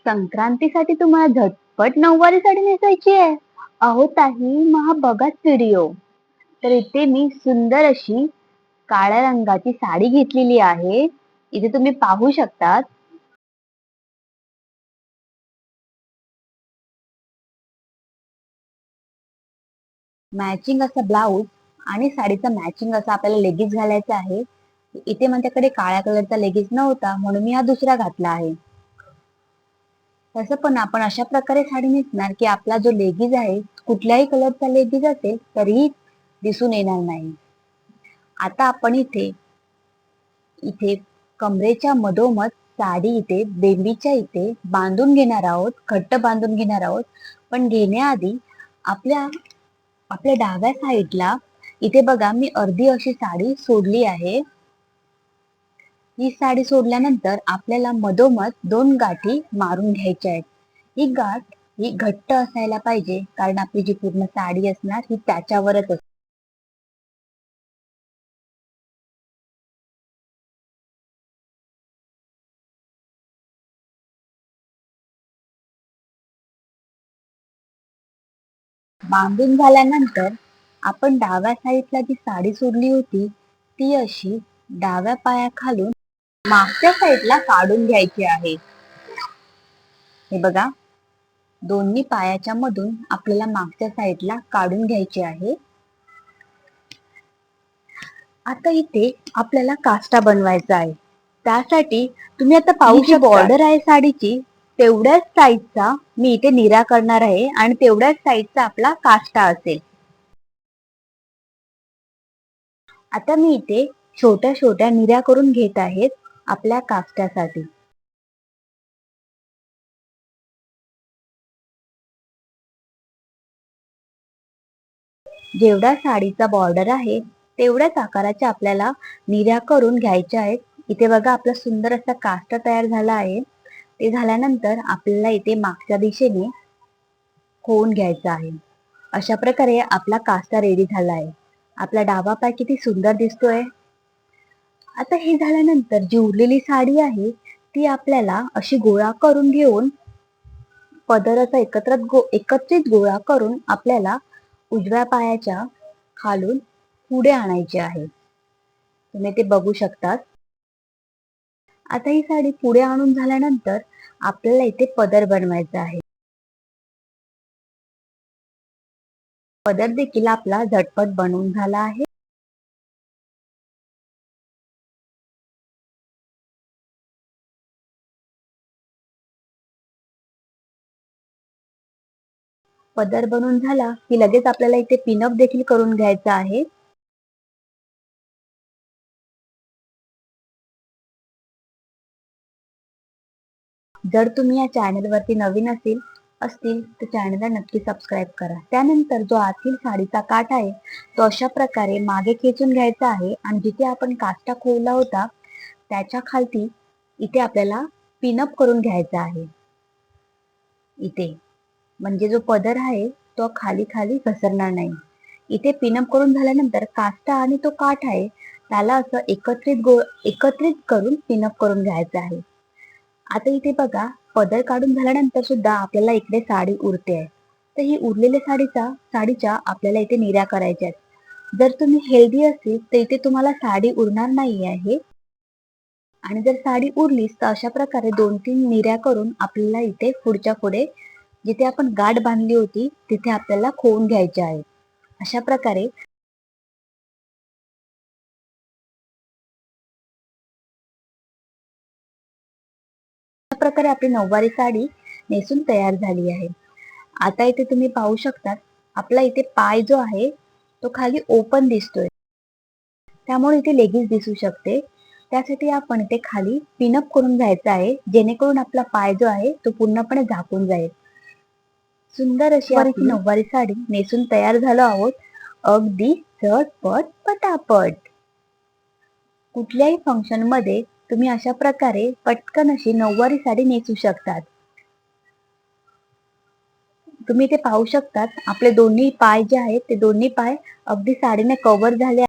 संक्रांतीसाठी तुम्हाला झटपट नऊवारी साडी नेसायची आहे. अहो ताई, मग हा बघाच व्हिडिओ. तर इथे मी सुंदर अशी काळ्या रंगाची साडी घेतलेली आहे. इथे तुम्ही पाहू शकतात. मॅचिंग असा ब्लाऊज आणि साडीचा मॅचिंग असा आपल्याला लेगिन्स घालायचा आहे. इथे माझ्याकडे काळ्या कलरचा लेगिन्स नव्हता म्हणून मी हा दुसरा घातला आहे. तसं पण आपण अशा प्रकारे साडी नेसणार की आपला जो लेगिन्स आहे, कुठल्याही कलरचा लेगिन्स असेल तरीही दिसून येणार नाही. आता आपण इथे इथे कमरेच्या मधोमध साडी इथे बेंबीच्या इथे बांधून घेणार आहोत, घट्ट बांधून घेणार आहोत. पण घेण्याआधी आपल्या आपल्या डाव्या साईडला इथे बघा मी अर्धी अशी साडी सोडली आहे. ही साडी सोडल्यानंतर आपल्याला मधोमध 2 गाठी मारून घ्यायच्या आहेत. ही गाठ ही घट्ट असायला पाहिजे कारण आपली जी पूर्ण साडी असणार ही त्याच्यावरच असते. बांधून झाल्यानंतर आपण डाव्या साईडला जी साडी सोडली होती ती अशी डाव्या पायाखालून मागच्या साईडला काढून घ्यायची आहे. हे बघा, दोन्ही पायाच्या मधून आपल्याला मागच्या साईडला काढून घ्यायची आहे. आता इथे आपल्याला काष्टा बनवायचा आहे. त्यासाठी तुम्ही आता पाहू शकता बॉर्डर आहे साडीची तेवढ्याच साईजचा मी इथे निरा करणार आहे आणि तेवढ्याच साईजचा आपला काष्टा असेल. आता मी इथे छोट्या छोट्या निऱ्या करून घेत आहेत आपल्या काष्ट्यासाठी. जेवढा साडीचा बॉर्डर आहे तेवढ्याच आकाराच्या आपल्याला निऱ्या करून घ्यायच्या आहेत. इथे बघा आपला सुंदर असा काष्टा तयार झाला आहे. ते झाल्यानंतर आपल्याला इथे मागच्या दिशेने खोवून घ्यायचा आहे. अशा प्रकारे आपला काष्टा रेडी झाला आहे. आपला डावा पाय किती सुंदर दिसतोय. आता हे झाल्यानंतर जी उरलेली साडी आहे ती आपल्याला अशी गोळा करून घेऊन पदराचा एकत्रित गोळा करून आपल्याला उजव्या पायाच्या खालून पुढे आणायची आहे. तुम्ही ते बघू शकतात. आता ही साडी पुढे आणून झाल्यानंतर आपल्याला इथे पदर बनवायचा आहे. पदर देखील आपला झटपट बनवून झाला आहे. पदर बनवून झाला की लगेच आपल्याला इथे पिनअप देखील करून घ्यायचा आहे. जर तुम्ही या चॅनलवरती नवीन असतील तर चॅनलला नक्की सबस्क्राईब करा. त्यानंतर जो आतील साडीचा काठ आहे तो अशा प्रकारे मागे खेचून घ्यायचा आहे आणि जिथे आपण काष्टा खोवला होता त्याच्या खालती इथे आपल्याला पिनअप करून घ्यायचा आहे. इथे म्हणजे जो पदर आहे तो खाली खाली घसरणार नाही. इथे पिनअप करून झाल्यानंतर काष्टा आणि तो काठ आहे त्याला असं एकत्रित करून पिनअप करून घ्यायचं आहे. आता इथे बघा पदर काढून झाल्यानंतर सुद्धा आपल्याला इकडे साडी उरते आहे. तर ही उरलेल्या साडीच्या आपल्याला इथे निऱ्या करायच्या आहेत. जर तुम्ही हेल्दी असेल तर इथे तुम्हाला साडी उरणार नाही आहे आणि जर साडी उरलीच तर अशा प्रकारे 2-3 निऱ्या करून आपल्याला इथे पुढच्या पुढे जिथे आपण गाठ बांधली होती तिथे आपल्याला खोवून घ्यायचे आहे. अशा प्रकारे आपली नऊवारी साडी नेसून तयार झाली आहे. आता इथे तुम्ही पाहू शकता आपला इथे पाय जो आहे तो खाली ओपन दिसतोय. त्यामुळे इथे लेगिन्स दिसू शकते. त्यासाठी आपण इथे खाली पिनअप करून घ्यायचा आहे जेणेकरून आपला पाय जो आहे तो पूर्णपणे झाकून जाईल. सुंदर अशी आपली नऊवारी साडी नेसून तयार झालो आहोत. अगदी झटपट पटापट. कुठल्याही फंक्शन मध्ये तुम्ही अशा प्रकारे पटकन अशी नऊवारी साडी नेसू शकतात. तुम्ही ते पाहू शकतात आपले दोन्ही पाय जे आहेत ते दोन्ही पाय अगदी साडीने कव्हर झाले